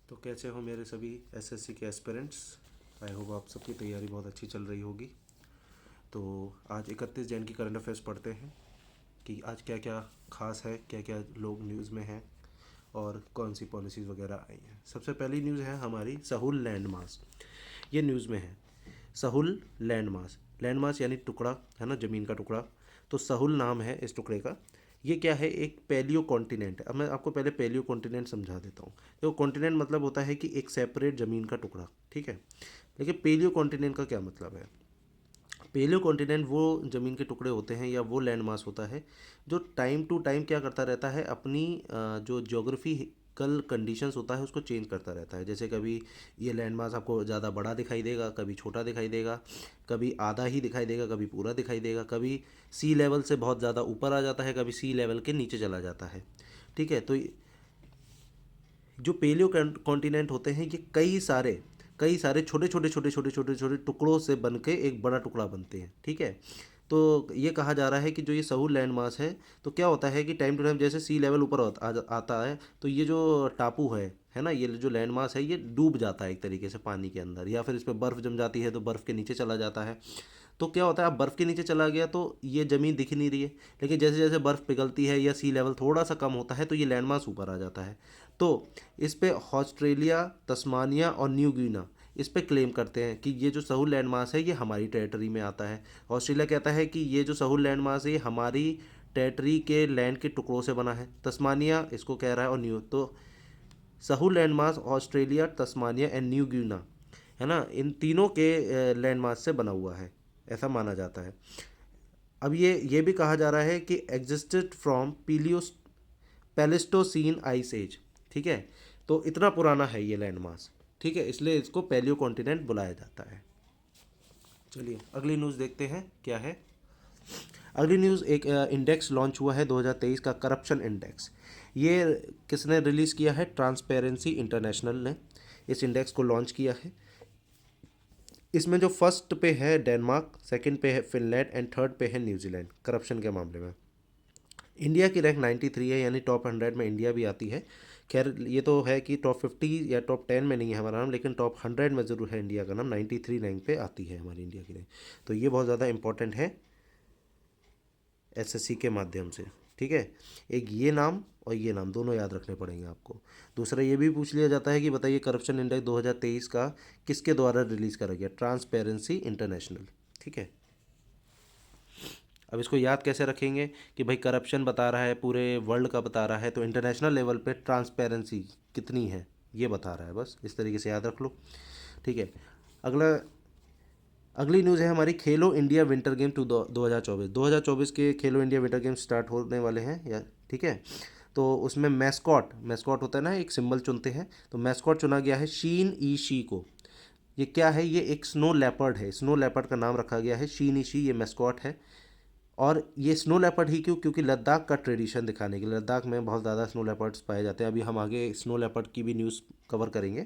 तो कैसे हो मेरे सभी एसएससी के एस्पिरेंट्स। आई होप आप सबकी तैयारी बहुत अच्छी चल रही होगी। तो आज 31 जैन की करंट अफेयर्स पढ़ते हैं कि आज क्या क्या खास है, क्या क्या लोग न्यूज़ में हैं और कौन सी पॉलिसीज़ वगैरह आई हैं। सबसे पहली न्यूज़ है हमारी सहूल लैंड मास। ये न्यूज़ में है सहूल लैंड मास। लैंड मास यानी टुकड़ा, है ना, ज़मीन का टुकड़ा। तो सहूल नाम है इस टुकड़े का। ये क्या है, एक पैलियो कॉन्टिनेंट है। अब मैं आपको पहले पैलियो कॉन्टिनेंट समझा देता हूँ। देखो, कॉन्टिनेंट मतलब होता है कि एक सेपरेट ज़मीन का टुकड़ा, ठीक है। लेकिन पैलियो कॉन्टिनेंट का क्या मतलब है? पैलियो कॉन्टिनेंट वो ज़मीन के टुकड़े होते हैं या वो लैंड मास होता है जो टाइम टू टाइम क्या करता रहता है, अपनी जो जोग्राफिकल कंडीशंस होता है उसको चेंज करता रहता है। जैसे कभी ये लैंड मास आपको ज़्यादा बड़ा दिखाई देगा, कभी छोटा दिखाई देगा, कभी आधा ही दिखाई देगा, कभी पूरा दिखाई देगा, कभी सी लेवल से बहुत ज़्यादा ऊपर आ जाता है, कभी सी लेवल के नीचे चला जाता है। ठीक है। तो जो पेलियो कॉन्टिनेंट होते हैं ये कई सारे छोटे छोटे छोटे छोटे छोटे छोटे टुकड़ों से बन के एक बड़ा टुकड़ा बनते हैं, ठीक है। तो ये कहा जा रहा है कि जो ये सहूल लैंड मास है, तो क्या होता है कि टाइम टू टाइम जैसे सी लेवल ऊपर आता है, तो ये जो टापू है ना, ये जो लैंड मास है ये डूब जाता है एक तरीके से पानी के अंदर, या फिर इस पर बर्फ़ जम जाती है तो बर्फ़ के नीचे चला जाता है। तो क्या होता है, अब बर्फ़ के नीचे चला गया तो ये ज़मीन दिख नहीं रही है, लेकिन जैसे जैसे बर्फ़ पिघलती है या सी लेवल थोड़ा सा कम होता है तो ये लैंड मास ऊपर आ जाता है। तो इस पे ऑस्ट्रेलिया, तस्मानिया और न्यू गिनी इस पे क्लेम करते हैं कि ये जो सहूल लैंड मास है ये हमारी टेरिटरी में आता है। ऑस्ट्रेलिया कहता है कि ये जो सहूल लैंड मास है ये हमारी टेरिटरी के लैंड के टुकड़ों से बना है। तस्मानिया इसको कह रहा है, और न्यू तो Sahul landmass Australia, Tasmania and New Guinea, है ना, इन तीनों के लैंड मास से बना हुआ है, ऐसा माना जाता है। अब ये भी कहा जा रहा है कि एग्जिस्टेड फ्रॉम पैलेस्टोसीन आइस एज, ठीक है। तो इतना पुराना है ये लैंड मास, ठीक है, इसलिए इसको पैलियो कॉन्टिनेंट बुलाया जाता है। चलिए अगली न्यूज़ देखते हैं क्या है। अगली न्यूज़, एक इंडेक्स लॉन्च हुआ है 2023 का, करप्शन इंडेक्स। ये किसने रिलीज़ किया है? ट्रांसपेरेंसी इंटरनेशनल ने इस इंडेक्स को लॉन्च किया है। इसमें जो फर्स्ट पे है डेनमार्क, सेकंड पे है फिनलैंड एंड थर्ड पे है न्यूजीलैंड करप्शन के मामले में। इंडिया की रैंक 93 है, यानी टॉप 100 में इंडिया भी आती है। खैर ये तो है कि टॉप 50 या टॉप 10 में नहीं है हमारा नाम, लेकिन टॉप 100 में ज़रूर है इंडिया का नाम। 93 रैंक पे आती है हमारी इंडिया की रैंक। तो ये बहुत ज़्यादा इंपॉर्टेंट है एसएससी के माध्यम से, ठीक है। एक ये नाम और ये नाम दोनों याद रखने पड़ेंगे आपको। दूसरा ये भी पूछ लिया जाता है कि बताइए करप्शन इंडेक्स 2023 का किसके द्वारा रिलीज़ करा गया? ट्रांसपेरेंसी इंटरनेशनल, ठीक है। अब इसको याद कैसे रखेंगे कि भाई करप्शन बता रहा है, पूरे वर्ल्ड का बता रहा है, तो इंटरनेशनल लेवल पे ट्रांसपेरेंसी कितनी है ये बता रहा है, बस इस तरीके से याद रख लो, ठीक है। अगला अगली न्यूज़ है हमारी, खेलो इंडिया विंटर गेम 2024 के खेलो इंडिया विंटर गेम स्टार्ट होने वाले हैं, या ठीक है। तो उसमें मैस्कॉट मैस्कॉट होता है ना, एक सिंबल चुनते हैं, तो मैस्कॉट चुना गया है शीन ई शी को। ये क्या है? ये एक स्नो लेपर्ड है, स्नो लेपर्ड का नाम रखा गया है शीन ई शी, ये मैस्कॉट है। और ये स्नो लेपर्ड ही क्यों? क्योंकि लद्दाख का ट्रेडिशन दिखाने के लिए, लद्दाख में बहुत ज़्यादा स्नो लेपर्ड्स पाए जाते हैं। अभी हम आगे स्नो लेपर्ड की भी न्यूज़ कवर करेंगे।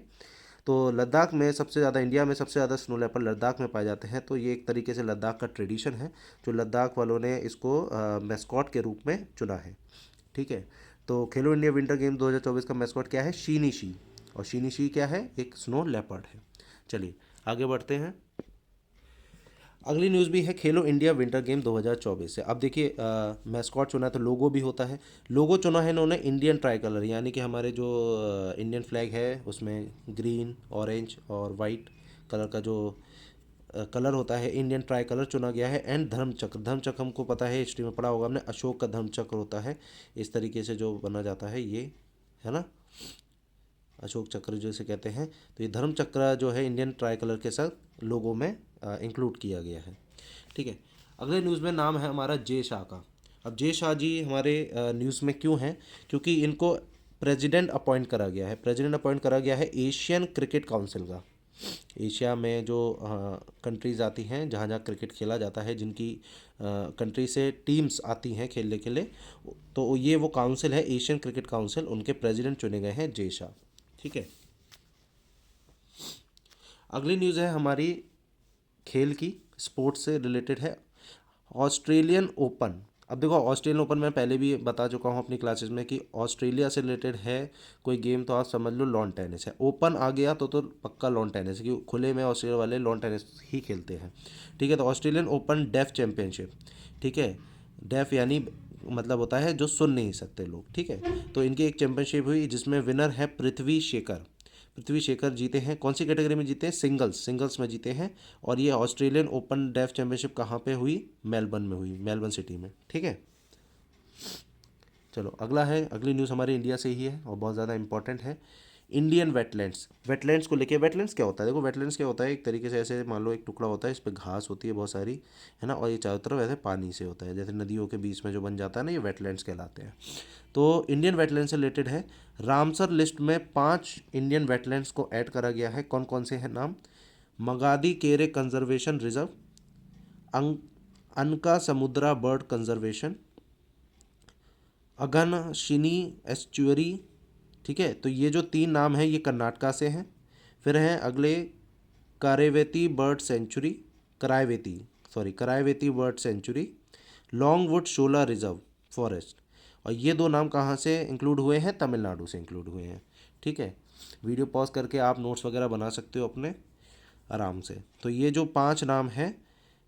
तो लद्दाख में सबसे ज़्यादा, इंडिया में सबसे ज़्यादा स्नो लेपर्ड लद्दाख में पाए जाते हैं, तो ये एक तरीके से लद्दाख का ट्रेडिशन है, जो लद्दाख वालों ने इसको मैस्कॉट के रूप में चुना है, ठीक है। तो खेलो इंडिया विंटर गेम 2024 का मैस्कॉट क्या है? शीनीशी। और शीनीशी क्या है? एक स्नो लेपर्ड है। चलिए आगे बढ़ते हैं। अगली न्यूज़ भी है खेलो इंडिया विंटर गेम 2024 से। अब देखिए, मैस्कॉट चुना है तो लोगो भी होता है। लोगो चुना है इन्होंने इंडियन ट्राई कलर, यानी कि हमारे जो इंडियन फ्लैग है उसमें ग्रीन, ऑरेंज और वाइट कलर का जो कलर होता है, इंडियन ट्राई कलर चुना गया है। एंड धर्मचक्र, धर्मचक्र हमको पता है, हिस्ट्री में पढ़ा होगा हमने, अशोक का धर्मचक्र होता है, इस तरीके से जो बना जाता है ये, है ना, अशोक चक्र जैसे कहते हैं। तो ये धर्म चक्र जो है इंडियन ट्राई कलर के साथ लोगों में इंक्लूड किया गया है, ठीक है। अगले न्यूज़ में नाम है हमारा जय शाह का। अब जय शाह जी हमारे न्यूज़ में क्यों हैं? क्योंकि इनको प्रेसिडेंट अपॉइंट करा गया है, प्रेसिडेंट अपॉइंट करा गया है एशियन क्रिकेट काउंसिल का। एशिया में जो कंट्रीज़ आती हैं जहाँ जहाँ क्रिकेट खेला जाता है, जिनकी कंट्री से टीम्स आती हैं खेलने के लिए, तो ये वो काउंसिल है एशियन क्रिकेट काउंसिल, उनके प्रेसिडेंट चुने गए हैं जय शाह, ठीक है। अगली न्यूज़ है हमारी खेल की, स्पोर्ट्स से रिलेटेड है। ऑस्ट्रेलियन ओपन अब देखो ऑस्ट्रेलियन ओपन मैं पहले भी बता चुका हूँ अपनी क्लासेस में कि ऑस्ट्रेलिया से रिलेटेड है कोई गेम तो आप समझ लो लॉन टेनिस है। ओपन आ गया तो पक्का लॉन टेनिस है, क्योंकि खुले में ऑस्ट्रेलिया वाले लॉन टेनिस ही खेलते हैं। ठीक है, तो ऑस्ट्रेलियन ओपन डेफ चैंपियनशिप, ठीक है, डेफ यानी मतलब होता है जो सुन नहीं सकते लोग, ठीक है। तो इनकी एक चैंपियनशिप हुई जिसमें विनर है पृथ्वी शेखर। पृथ्वी शेखर जीते हैं, कौन सी कैटेगरी में जीते हैं? सिंगल्स में जीते हैं। और ये ऑस्ट्रेलियन ओपन डेफ चैंपियनशिप कहाँ पे हुई? मेलबर्न में हुई, मेलबर्न सिटी में, ठीक है। चलो अगला है, अगली न्यूज़ हमारे इंडिया से ही है और बहुत ज़्यादा इंपॉर्टेंट है। इंडियन वेटलैंड्स, वेटलैंड्स को लेके, वेटलैंड्स क्या होता है? देखो वेटलैंड्स क्या होता है, एक तरीके से ऐसे मान लो एक टुकड़ा होता है, इस पर घास होती है बहुत सारी, है ना, और ये चारों तरफ ऐसे पानी से होता है, जैसे नदियों के बीच में जो बन जाता है ना, ये वेटलैंड्स कहलाते हैं। तो इंडियन वेटलैंड से रिलेटेड है। रामसर लिस्ट में 5 इंडियन वेटलैंड्स को ऐड करा गया है। कौन कौन से हैं नाम? मगादी केरे कंजर्वेशन रिजर्व, अनका समुद्रा बर्ड कंजर्वेशन, अगनशिनी एस्चुअरी, ठीक है। तो ये जो 3 नाम हैं ये कर्नाटका से हैं। फिर हैं अगले Karaivetti bird sanctuary, Karaivetti, Karaivetti bird sanctuary, Longwood Shola reserve forest. और ये 2 नाम कहाँ से इंक्लूड हुए हैं? तमिलनाडु से इंक्लूड हुए हैं, ठीक है। वीडियो पॉज करके आप नोट्स वगैरह बना सकते हो अपने आराम से। तो ये जो 5 नाम हैं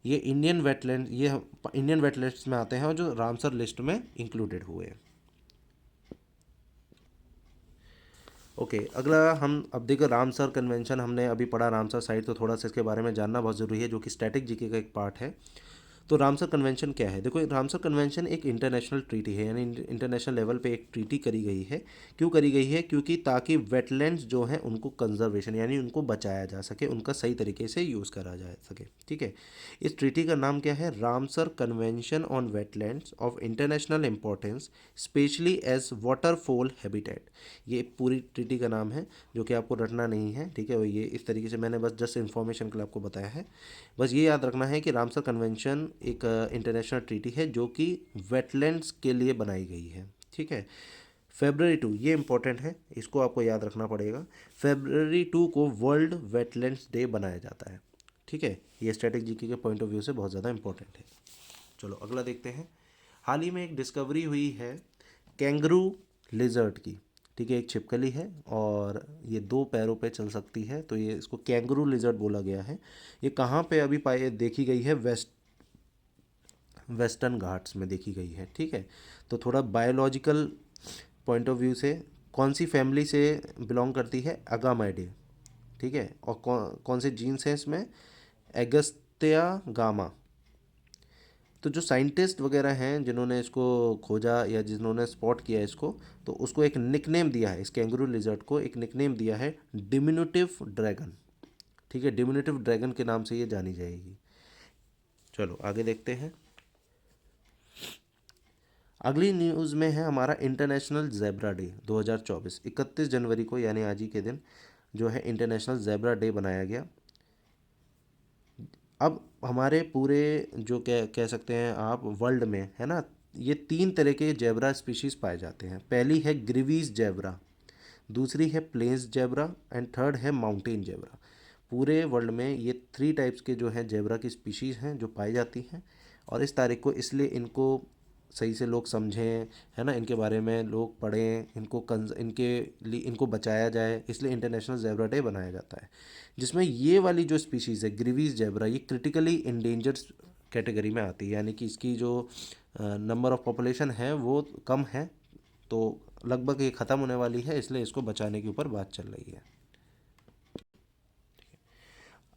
ये इंडियन वेटलैंड्स में आते हैं और जो रामसर लिस्ट में इंक्लूडेड हुए हैं। ओके अगला हम अब देखो रामसर कन्वेंशन हमने अभी पढ़ा, रामसर साइट, तो थोड़ा सा इसके बारे में जानना बहुत ज़रूरी है, जो कि स्टैटिक जीके का एक पार्ट है। तो रामसर कन्वेंशन क्या है? देखो रामसर कन्वेंशन एक इंटरनेशनल ट्रीटी है, यानी इंटरनेशनल लेवल पे एक ट्रीटी करी गई है। क्यों करी गई है? क्योंकि ताकि वेटलैंड्स जो हैं उनको कंजर्वेशन यानी उनको बचाया जा सके, उनका सही तरीके से यूज़ करा जा सके, ठीक है। इस ट्रीटी का नाम क्या है? Ramsar convention on wetlands of international importance specially as waterfall habitat. ये पूरी ट्रीटी का नाम है, जो कि आपको रटना नहीं है, ठीक है। और ये इस तरीके से मैंने बस जस्ट इन्फॉर्मेशन के लिए आपको बताया है। बस ये याद रखना है कि रामसर कन्वेंशन एक इंटरनेशनल ट्रीटी है जो कि वेटलैंड्स के लिए बनाई गई है, ठीक है। February 2, ये इंपॉर्टेंट है, इसको आपको याद रखना पड़ेगा। February 2 को वर्ल्ड वेटलैंड्स डे बनाया जाता है, ठीक है। ये स्ट्रेटेजिक जीके के पॉइंट ऑफ व्यू से बहुत ज़्यादा इंपॉर्टेंट है। चलो अगला देखते हैं। हाल ही में एक डिस्कवरी हुई है कैंगरू लिजर्ट की, ठीक है। एक छिपकली है और ये 2 पैरों पे चल सकती है, तो ये इसको कैंगरू लिजर्ट बोला गया है। ये कहाँ पे अभी देखी गई है? वेस्टर्न घाट्स में देखी गई है, ठीक है। तो थोड़ा बायोलॉजिकल पॉइंट ऑफ व्यू से कौन सी फैमिली से बिलोंग करती है? अगामाइडे, ठीक है। और कौन कौन से जीन्स हैं इसमें? एगस्तिया गामा। तो जो साइंटिस्ट वगैरह हैं जिन्होंने इसको खोजा या जिन्होंने स्पॉट किया इसको, तो उसको एक निकनेम दिया है, इस कैंगरू लिजर्ट को एक निकनेम दिया है डिमिनुटिव ड्रैगन, ठीक है। डिमिनुटिव ड्रैगन के नाम से ये जानी जाएगी। चलो आगे देखते हैं। अगली न्यूज़ में है हमारा इंटरनेशनल ज़ेब्रा डे 2024, 31 जनवरी को यानी आज ही के दिन जो है इंटरनेशनल ज़ेब्रा डे बनाया गया। अब हमारे पूरे जो कह सकते हैं आप वर्ल्ड में, है ना, ये 3 तरह के जेब्रा स्पीशीज़ पाए जाते हैं। पहली है ग्रीवीज जेब्रा, दूसरी है प्लेन्स जेब्रा एंड थर्ड है माउंटेन जेब्रा। पूरे वर्ल्ड में ये 3 टाइप्स के जो हैं जेब्रा की स्पीशीज़ हैं जो पाई जाती हैं। और इस तारीख को इसलिए इनको सही से लोग समझें, है ना, इनके बारे में लोग पढ़ें, इनके लिए इनको बचाया जाए, इसलिए इंटरनेशनल जेब्रा डे बनाया जाता है। जिसमें ये वाली जो स्पीशीज़ है ग्रीवीज जेब्रा, ये क्रिटिकली इंडेंजर्ड कैटेगरी में आती है, यानी कि इसकी जो नंबर ऑफ पॉपुलेशन है वो कम है, तो लगभग ये ख़त्म होने वाली है, इसलिए इसको बचाने के ऊपर बात चल रही है।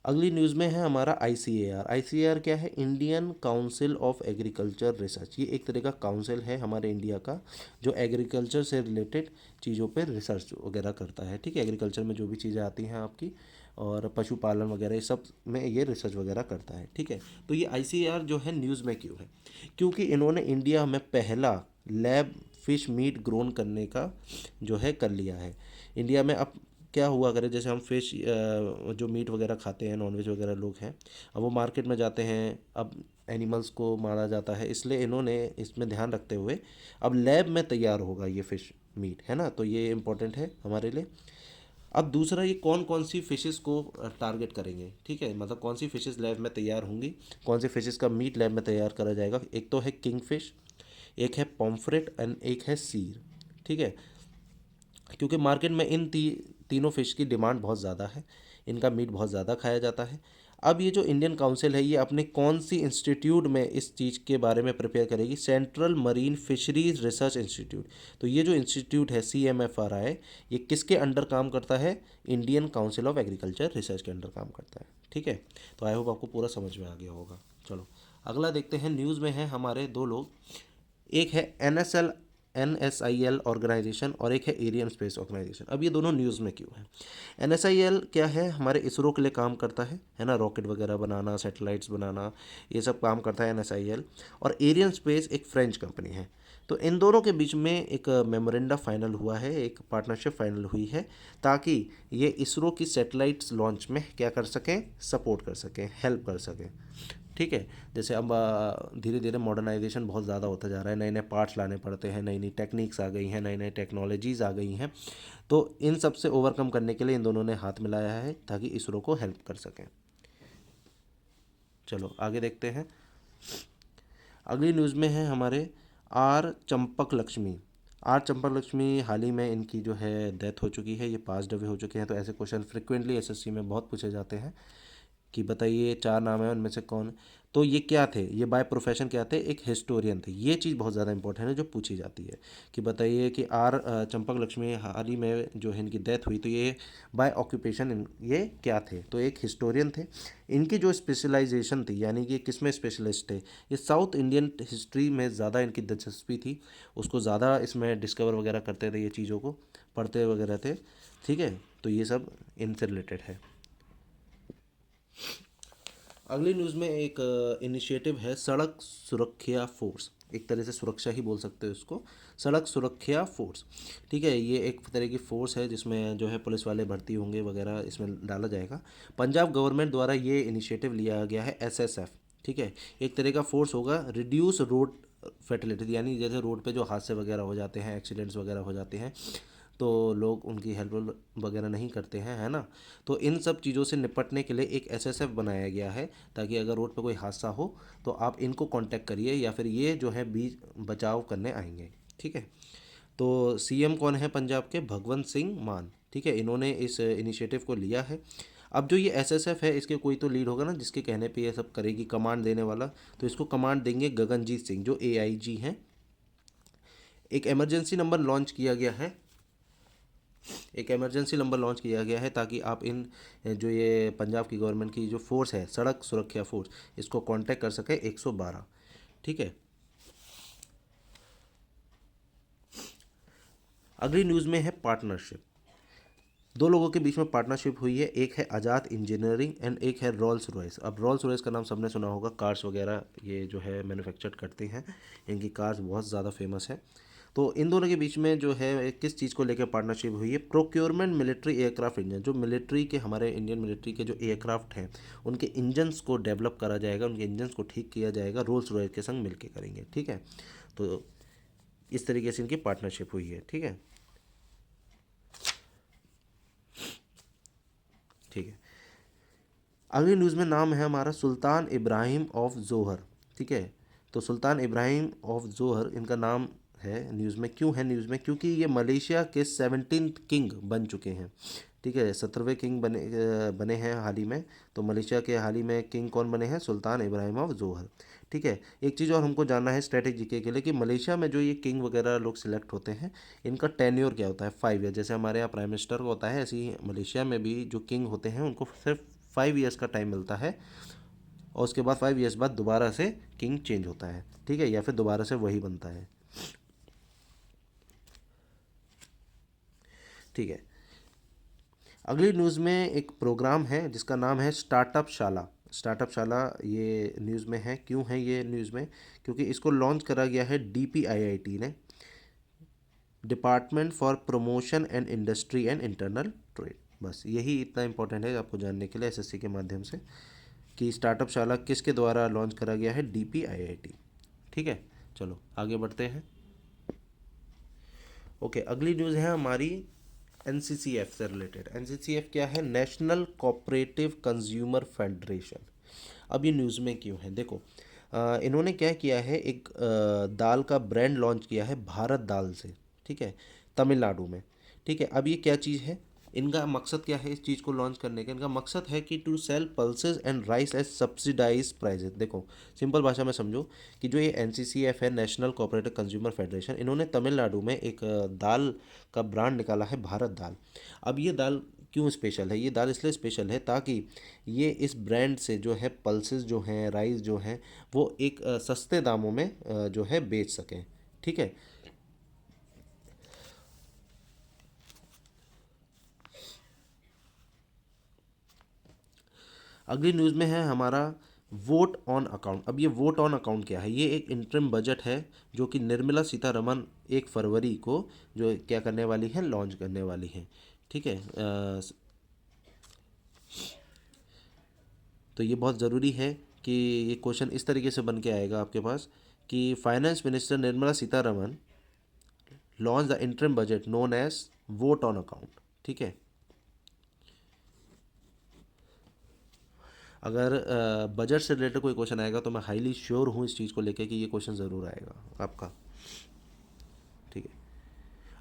अगली न्यूज़ में है हमारा ICAR। ICAR क्या है? Indian council of agriculture research. ये एक तरह का काउंसिल है हमारे इंडिया का, जो एग्रीकल्चर से रिलेटेड चीज़ों पे रिसर्च वगैरह करता है, ठीक है। एग्रीकल्चर में जो भी चीज़ें आती हैं आपकी और पशुपालन वगैरह, ये सब में ये रिसर्च वगैरह करता है, ठीक है। तो ये ICAR जो है न्यूज़ में क्यों है? क्योंकि इन्होंने इंडिया में पहला लैब फिश मीट ग्रोन करने का जो है कर लिया है इंडिया में। अब क्या हुआ करे, जैसे हम फिश जो मीट वगैरह खाते हैं, नॉनवेज वगैरह लोग हैं, अब वो मार्केट में जाते हैं, अब एनिमल्स को मारा जाता है, इसलिए इन्होंने इसमें ध्यान रखते हुए अब लैब में तैयार होगा ये फ़िश मीट, है ना। तो ये इम्पोर्टेंट है हमारे लिए। अब दूसरा, ये कौन कौन सी फ़िशेज़ को टारगेट करेंगे, ठीक है, मतलब कौन सी फ़िशेज़ लैब में तैयार होंगी, कौन सी फ़िशेज़ का मीट लैब में तैयार करा जाएगा। एक तो है किंग फिश, एक है पॉम्फ्रेट एंड एक है सीर। ठीक है, क्योंकि मार्केट में इन तीनों फिश की डिमांड बहुत ज़्यादा है, इनका मीट बहुत ज़्यादा खाया जाता है। अब ये जो इंडियन काउंसिल है ये अपने कौन सी इंस्टीट्यूट में इस चीज़ के बारे में प्रिपेयर करेगी? Central marine fisheries research institute. तो ये जो इंस्टीट्यूट है CMFRI, ये किसके अंडर काम करता है? Indian council of agriculture research के अंडर काम करता है। ठीक है, तो आई होप आपको पूरा समझ में आ गया होगा। चलो अगला देखते हैं। न्यूज़ में है हमारे दो लोग, एक है NSIL ऑर्गेनाइजेशन और एक है एरियन स्पेस ऑर्गेनाइजेशन। अब ये दोनों न्यूज़ में क्यों है? NSIL क्या है? हमारे इसरो के लिए काम करता है ना, रॉकेट वगैरह बनाना, सैटेलाइट्स बनाना, ये सब काम करता है NSIL। और एरियन स्पेस एक फ्रेंच कंपनी है। तो इन दोनों के बीच में एक मेमोरेंडा फाइनल हुआ है, एक पार्टनरशिप फाइनल हुई है, ताकि ये इसरो की सैटेलाइट्स लॉन्च में क्या कर सकें? सपोर्ट कर सकें, हेल्प कर सकें। ठीक है, जैसे अब धीरे धीरे मॉडर्नाइजेशन बहुत ज़्यादा होता जा रहा है, नए नए पार्ट्स लाने पड़ते हैं, नई नई टेक्निक्स आ गई हैं, नई नई टेक्नोलॉजीज़ आ गई हैं। तो इन सब से ओवरकम करने के लिए इन दोनों ने हाथ मिलाया है ताकि इसरो को हेल्प कर सकें। चलो आगे देखते हैं। अगली न्यूज़ में है हमारे आर चंपक लक्ष्मी। आर चंपक लक्ष्मी हाल ही में इनकी जो है डेथ हो चुकी है, ये पास्ड अवे हो चुके हैं। तो ऐसे क्वेश्चन फ्रिक्वेंटली SSC में बहुत पूछे जाते हैं कि बताइए 4 नाम है उनमें से कौन। तो ये क्या थे? ये बाय प्रोफेशन क्या थे? एक हिस्टोरियन थे। ये चीज़ बहुत ज़्यादा इंपॉर्टेंट है जो पूछी जाती है कि बताइए कि चंपक लक्ष्मी हाल ही में जो है इनकी डेथ हुई, तो ये बाय ऑक्यूपेशन ये क्या थे? तो एक हिस्टोरियन थे। इनकी जो स्पेशलाइजेशन थी, यानी कि किस में स्पेशलिस्ट थे, ये साउथ इंडियन हिस्ट्री में ज़्यादा इनकी दिलचस्पी थी, उसको ज़्यादा इसमें डिस्कवर वगैरह करते थे, ये चीज़ों को पढ़ते वगैरह थे। ठीक है, तो ये सब इनसे रिलेटेड है। अगली न्यूज़ में एक इनिशिएटिव है सड़क सुरक्षा फोर्स। एक तरह से सुरक्षा ही बोल सकते हो इसको, सड़क सुरक्षा फोर्स। ठीक है, ये एक तरह की फोर्स है जिसमें जो है पुलिस वाले भर्ती होंगे वगैरह, इसमें डाला जाएगा। पंजाब गवर्नमेंट द्वारा ये इनिशिएटिव लिया गया है, SSF। ठीक है, एक तरह का फोर्स होगा, रिड्यूस रोड फैटिलिटी, यानी जैसे रोड पे जो हादसे वगैरह हो जाते हैं, एक्सीडेंट्स वगैरह हो जाते हैं, तो लोग उनकी हेल्प वगैरह नहीं करते हैं, है ना। तो इन सब चीज़ों से निपटने के लिए एक SSF बनाया गया है, ताकि अगर रोड पर कोई हादसा हो तो आप इनको कांटेक्ट करिए, या फिर ये जो है बीच बचाव करने आएंगे। ठीक है, तो CM कौन है पंजाब के? भगवंत सिंह मान। ठीक है, इन्होंने इस इनिशिएटिव को लिया है। अब जो ये SSF है, इसके कोई तो लीड होगा ना जिसके कहने पे ये सब करेगी, कमांड देने वाला। तो इसको कमांड देंगे गगनजीत सिंह, जो AIG हैं। एक इमरजेंसी नंबर लॉन्च किया गया है, एक इमरजेंसी नंबर लॉन्च किया गया है, ताकि आप इन जो ये पंजाब की गवर्नमेंट की जो फोर्स है, सड़क सुरक्षा फोर्स, इसको कांटेक्ट कर सके 112। ठीक है, अगली न्यूज़ में है पार्टनरशिप। दो लोगों के बीच में पार्टनरशिप हुई है, एक है आज़ाद इंजीनियरिंग एंड एक है रोल्स रॉयस। अब रोल्स रॉयस का नाम सबने सुना होगा, कार्स वगैरह ये जो है मैन्युफैक्चर करते हैं, इनकी कार्स बहुत ज़्यादा फेमस है। तो इन दोनों के बीच में जो है किस चीज़ को लेकर पार्टनरशिप हुई है? Procurement military aircraft engine. जो मिलिट्री के, हमारे इंडियन मिलिट्री के जो एयरक्राफ्ट हैं, उनके इंजन्स को डेवलप करा जाएगा, उनके इंजन्स को ठीक किया जाएगा, रोल्स रॉयस के संग मिलकर करेंगे। ठीक है, तो इस तरीके से इनकी पार्टनरशिप हुई है। ठीक है, ठीक है। अगली न्यूज़ में नाम है हमारा सुल्तान इब्राहिम ऑफ जोहर। ठीक है, तो सुल्तान इब्राहिम ऑफ जोहर इनका नाम है न्यूज़ में। क्यों है न्यूज़ में? क्योंकि ये मलेशिया के 17th किंग बन चुके हैं। ठीक है, 17वें किंग बने हैं हाल ही में। तो मलेशिया के हाल ही में किंग कौन बने हैं? सुल्तान इब्राहिम ऑफ जोहर। ठीक है, एक चीज़ और हमको जानना है स्ट्रेटेजी के लिए, कि मलेशिया में जो ये किंग वगैरह लोग सिलेक्ट होते हैं, इनका टेन्योर क्या होता है? 5 ईयर। जैसे हमारे यहाँ प्राइम मिनिस्टर को होता है, ऐसे ही मलेशिया में भी जो किंग होते हैं उनको सिर्फ 5 ईयर्स का टाइम मिलता है, और उसके बाद 5 ईयर्स बाद दोबारा से किंग चेंज होता है। ठीक है, या फिर दोबारा से वही बनता है। ठीक है, अगली न्यूज़ में एक प्रोग्राम है जिसका नाम है स्टार्टअप शाला। स्टार्टअप शाला ये न्यूज़ में है। क्यों है ये न्यूज़ में? क्योंकि इसको लॉन्च करा गया है DPIIT ने, department for promotion and industry and internal trade. बस यही इतना इंपॉर्टेंट है आपको जानने के लिए SSC के माध्यम से, कि स्टार्टअप शाला किसके द्वारा लॉन्च करा गया है? DPIIT। ठीक है, चलो आगे बढ़ते हैं। ओके, अगली न्यूज़ है हमारी NCCF से रिलेटेड। NCCF क्या है? National cooperative consumer federation. अब ये न्यूज़ में क्यों है? देखो, इन्होंने क्या किया है, एक दाल का ब्रांड लॉन्च किया है भारत दाल से, ठीक है, तमिलनाडु में। ठीक है, अब ये क्या चीज़ है, इनका मकसद क्या है इस चीज़ को लॉन्च करने का, इनका मकसद है कि to sell pulses and rice as subsidized prices. देखो सिंपल भाषा में समझो कि जो ये NCCF है, नेशनल कोऑपरेटिव कंज्यूमर फेडरेशन, इन्होंने तमिलनाडु में एक दाल का ब्रांड निकाला है भारत दाल। अब ये दाल क्यों स्पेशल है, ये दाल इसलिए स्पेशल है ताकि ये इस ब्रांड से जो है पल्सेस जो हैं, राइस जो हैं, वो एक सस्ते दामों में जो है बेच सकें। ठीक है, अगली न्यूज़ में है हमारा वोट ऑन अकाउंट। अब ये वोट ऑन अकाउंट क्या है, ये एक इंटरिम बजट है जो कि निर्मला सीतारमन 1 फरवरी को जो क्या करने वाली है, लॉन्च करने वाली है। ठीक है, तो ये बहुत ज़रूरी है कि ये क्वेश्चन इस तरीके से बन के आएगा आपके पास कि finance minister Nirmala Sitharaman launch the interim budget known as vote on account. ठीक है, अगर बजट से रिलेटेड कोई क्वेश्चन आएगा तो मैं हाईली श्योर हूँ इस चीज़ को लेकर कि ये क्वेश्चन ज़रूर आएगा आपका। ठीक है,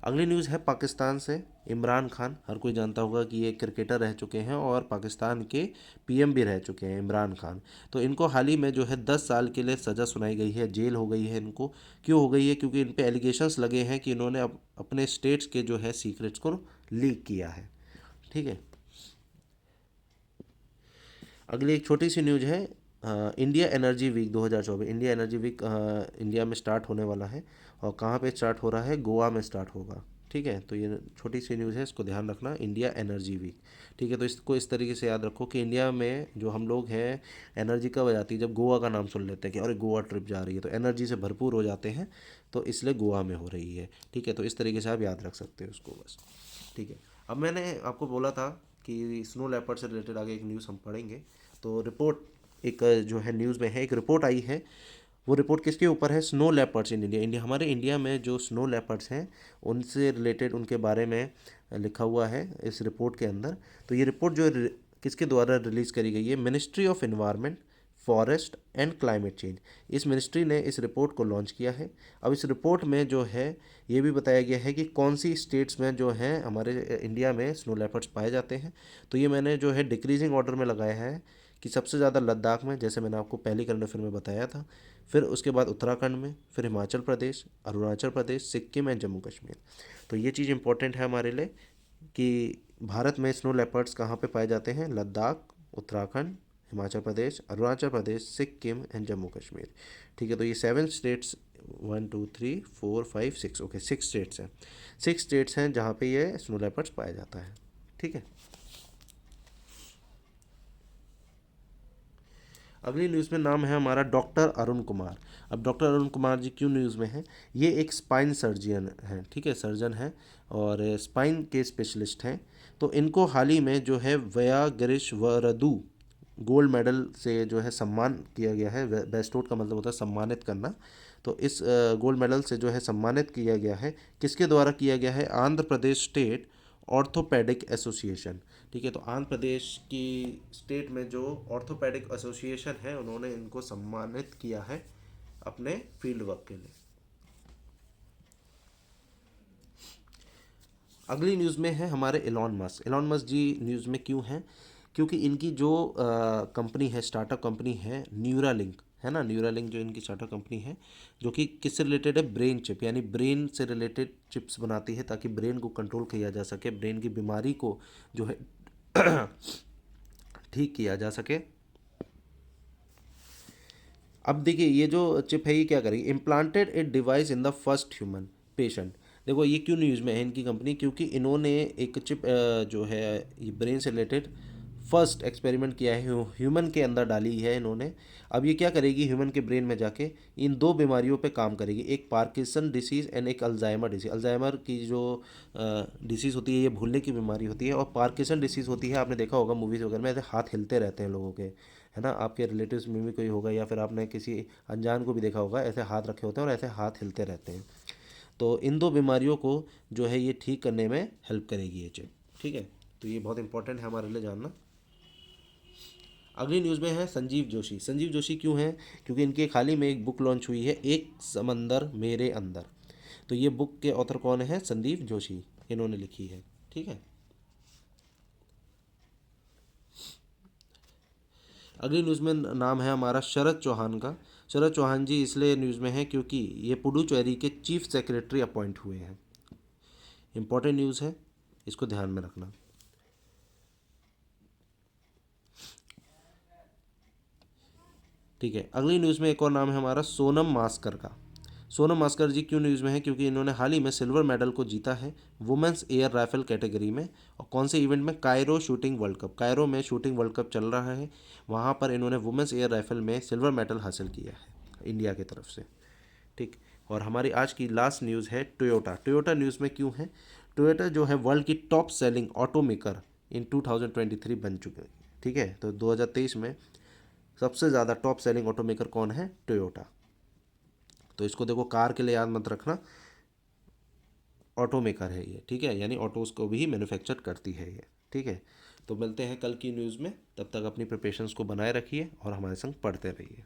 अगली न्यूज़ है पाकिस्तान से। इमरान खान, हर कोई जानता होगा कि ये क्रिकेटर रह चुके हैं और पाकिस्तान के PM भी रह चुके हैं, इमरान खान। तो इनको हाल ही में जो है 10 साल के लिए सज़ा सुनाई गई है, जेल हो गई है इनको। क्यों हो गई है, क्योंकि इन पे एलिगेशंस लगे हैं कि इन्होंने अपने स्टेट्स के जो है सीक्रेट्स को लीक किया है। ठीक है, अगली एक छोटी सी न्यूज है, India energy week 2024। India energy week India में स्टार्ट होने वाला है, और कहाँ पे स्टार्ट हो रहा है, गोवा में स्टार्ट होगा। ठीक है, तो ये छोटी सी न्यूज़ है, इसको ध्यान रखना, इंडिया एनर्जी वीक। ठीक है, तो इसको इस तरीके से याद रखो कि इंडिया में जो हम लोग हैं, एनर्जी कब आ जाती है, जब गोवा का नाम सुन लेते हैं कि अरे गोवा ट्रिप जा रही है, तो एनर्जी से भरपूर हो जाते हैं, तो इसलिए गोवा में हो रही है। ठीक है, तो इस तरीके से आप याद रख सकते हो उसको बस। ठीक है, अब मैंने आपको बोला था कि स्नो लेपर्ड से रिलेटेड आगे एक न्यूज़ हम पढ़ेंगे। तो रिपोर्ट एक जो है न्यूज़ में है, एक रिपोर्ट आई है। वो रिपोर्ट किसके ऊपर है, स्नो लेपर्ड्स इन इंडिया। हमारे इंडिया में जो स्नो लेपर्ड्स हैं उनसे रिलेटेड, उनके बारे में लिखा हुआ है इस रिपोर्ट के अंदर। तो ये रिपोर्ट जो है किसके द्वारा रिलीज़ करी गई है, ministry of environment, forest and climate change, इस मिनिस्ट्री ने इस रिपोर्ट को लॉन्च किया है। अब इस रिपोर्ट में जो है ये भी बताया गया है कि कौन सी स्टेट्स में जो है हमारे इंडिया में स्नो लेपर्ड्स पाए जाते हैं। तो ये मैंने जो है डिक्रीजिंग ऑर्डर में लगाया है कि सबसे ज़्यादा लद्दाख में, जैसे मैंने आपको पहली करंट अफेयर में बताया था, फिर उसके बाद उत्तराखंड में, फिर हिमाचल प्रदेश, अरुणाचल प्रदेश, सिक्किम एंड जम्मू कश्मीर। तो ये चीज़ इंपॉर्टेंट है हमारे लिए कि भारत में स्नो लेपर्ड्स कहाँ पे पाए जाते हैं, लद्दाख, उत्तराखंड, हिमाचल प्रदेश, अरुणाचल प्रदेश, सिक्किम एंड जम्मू कश्मीर। ठीक है, तो ये 7 स्टेट्स, 1 2 3 4 5 6, ओके 6 स्टेट्स हैं। 6 स्टेट्स हैं जहाँ पे ये स्नो लेपर्ड्स पाया जाता है। ठीक है, अगली न्यूज़ में नाम है हमारा डॉक्टर अरुण कुमार। अब डॉक्टर अरुण कुमार जी क्यों न्यूज़ में हैं, ये एक स्पाइन सर्जन हैं। ठीक है, सर्जन हैं और स्पाइन के स्पेशलिस्ट हैं। तो इनको हाल ही में जो है वयागिरीश वरदू गोल्ड मेडल से जो है सम्मान किया गया है। बेस्टोट का मतलब होता है सम्मानित करना। तो इस गोल्ड मेडल से जो है सम्मानित किया गया है, किसके द्वारा किया गया है, Andhra Pradesh state orthopaedic association. ठीक है, तो आंध्र प्रदेश की स्टेट में जो ऑर्थोपेडिक एसोसिएशन है, उन्होंने इनको सम्मानित किया है अपने फील्ड वर्क के लिए। अगली न्यूज़ में है हमारे एलॉन मस्क। एलॉन मस्क जी न्यूज़ में क्यों हैं, क्योंकि इनकी जो कंपनी है, स्टार्टअप कंपनी है न्यूरालिंक, है ना, न्यूरालिंक जो इनकी स्टार्टअप कंपनी है, जो कि किससे रिलेटेड है, ब्रेन चिप, यानी ब्रेन से रिलेटेड चिप्स बनाती है ताकि ब्रेन को कंट्रोल किया जा सके, ब्रेन की बीमारी को जो है ठीक किया जा सके। अब देखिए ये जो चिप है ये क्या करेगी, implanted a device in the first human patient. देखो ये क्यों न्यूज़ में है इनकी कंपनी, क्योंकि इन्होंने एक चिप जो है ये ब्रेन से रिलेटेड फर्स्ट एक्सपेरिमेंट किया है, ह्यूमन के अंदर डाली है इन्होंने। अब ये क्या करेगी, ह्यूमन के ब्रेन में जाके इन 2 बीमारियों पे काम करेगी, एक पार्किंसन डिसीज़ एंड एक अल्जाइमर डिसीज़। अल्जाइमर की जो डिसीज़ होती है ये भूलने की बीमारी होती है, और पार्किंसन डिसीज़ होती है, आपने देखा होगा मूवीज़ वगैरह में ऐसे हाथ हिलते रहते हैं लोगों के, है ना, आपके रिलेटिव्स में भी कोई होगा या फिर आपने किसी अनजान को भी देखा होगा, ऐसे हाथ रखे होते हैं और ऐसे हाथ हिलते रहते हैं। तो इन 2 बीमारियों को जो है ये ठीक करने में हेल्प करेगी ये चिप। ठीक है, तो ये बहुत इंपॉर्टेंट है हमारे लिए जानना। अगली न्यूज़ में है संजीव जोशी। संजीव जोशी क्यों हैं? क्योंकि इनकी एक हाल ही में एक बुक लॉन्च हुई है, एक समंदर मेरे अंदर। तो ये बुक के ऑथर कौन है? संदीप जोशी, इन्होंने लिखी है। ठीक है। अगली न्यूज़ में नाम है हमारा शरद चौहान का। शरद चौहान जी इसलिए न्यूज़ में हैं क्योंकि ये पुडुचेरी के चीफ सेक्रेटरी अपॉइंट हुए हैं। इंपॉर्टेंट न्यूज़ है, इसको ध्यान में रखना। ठीक है। अगली न्यूज़ में एक और नाम है हमारा सोनम मास्कर का। सोनम मास्कर जी क्यों न्यूज़ में है? क्योंकि इन्होंने हाल ही में सिल्वर मेडल को जीता है वुमेंस एयर राइफल कैटेगरी में। और कौन से इवेंट में? Cairo shooting world cup. Cairo में शूटिंग वर्ल्ड कप चल रहा है, वहाँ पर इन्होंने वुमेंस एयर राइफल में सिल्वर मेडल हासिल किया है इंडिया की तरफ से। ठीक। और हमारी आज की लास्ट न्यूज़ है टोयोटा। टोयोटा न्यूज़ में क्यों है? टोयोटा जो है वर्ल्ड की टॉप सेलिंग ऑटो मेकर इन 2023 बन चुके हैं। ठीक है। तो 2023 में सबसे ज़्यादा टॉप सेलिंग ऑटो मेकर कौन है? टोयोटा। तो इसको देखो, कार के लिए याद मत रखना, ऑटो मेकर है ये। ठीक है, यानी ऑटोज़ को भी मैन्युफैक्चर करती है ये। ठीक है। तो मिलते हैं कल की न्यूज़ में, तब तक अपनी प्रिपरेशंस को बनाए रखिए और हमारे संग पढ़ते रहिए।